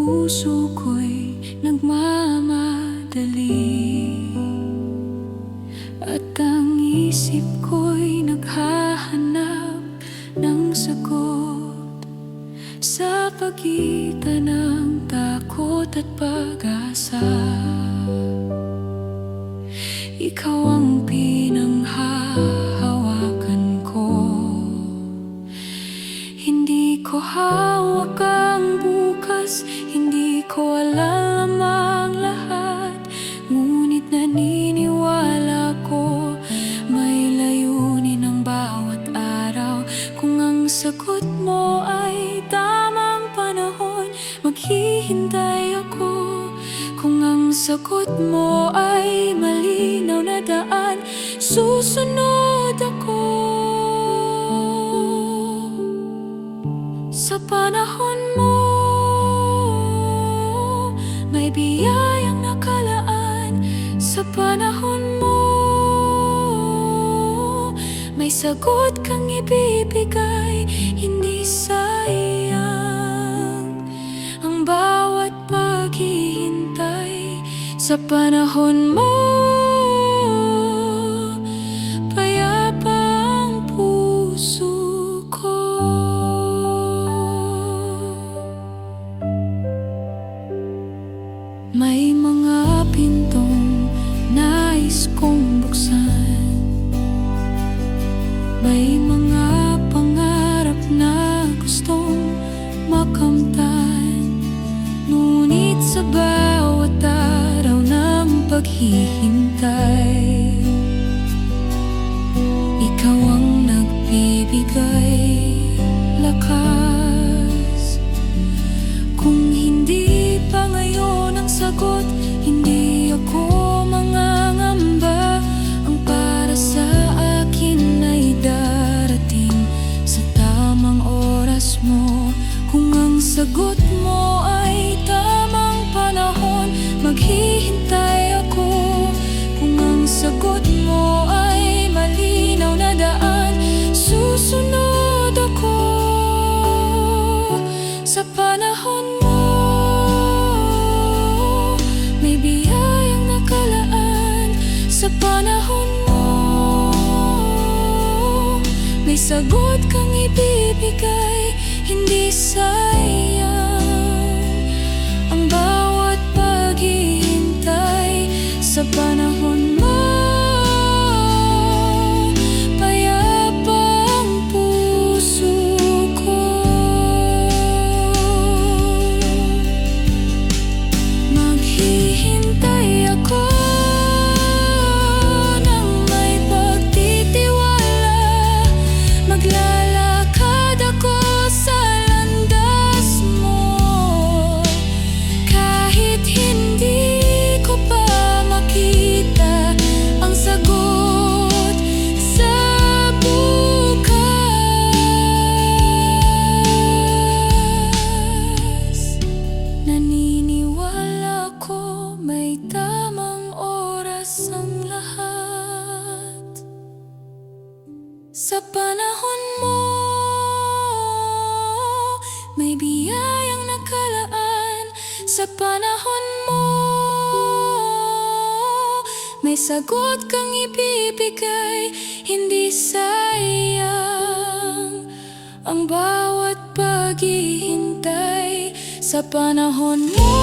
puso ko'y nagmamadali, at ang isip ko'y naghahanap ng sagot sa pagitan ng takot at pag-asa. Ikaw ang pinanghahawakan ko, hindi ko hawak ang bukas, hindi ko alam ang lahat. Ngunit naniniwala ko may layunin ang bawat araw. Kung ang sagot mo ay tamang panahon, maghihintay ako. Kung ang sagot mo ay malinaw na daan, susunod ako. Sa panahon mo, may biyayang nakalaan. Sa panahon mo, may sagot kang ibibigay. Hindi sayang ang bawat paghihintay. Sa panahon mo, payapa ang puso ko. May mga pintong nais kong buksan, may mga pangarap na gustong makamtan. Ngunit sa bawat araw ng paghihintay, ikaw ang nagbibigay lakas. Kung hindi pa ngayon ang sagot, hindi ako mangangamba. Ang para sa akin ay darating sa tamang oras mo. Kung ang sagot mo ay tamang panahon, maghihintay ako. Kung ang sagot mo ay malinaw na daan, susunod ako. Sa panahon mo, may biyayang nakalaan. Sa panahon mo, may sagot kang ibibigay. Hindi sayang ang bawat paghihintay. Sa panahon mo, payapa ang puso ko. Maghihintay ako nang may pagtitiwala. Maglalakad ako sa landas mo, kahit hindi ko pa makita ang sagot sa bukas. Naniniwala ko may tamang oras ang lahat. Sa panahon mo, may biyayang nakalaan. Sa panahon mo, may sagot kang ibibigay. Hindi sayang ang bawat paghihintay. Sa panahon mo,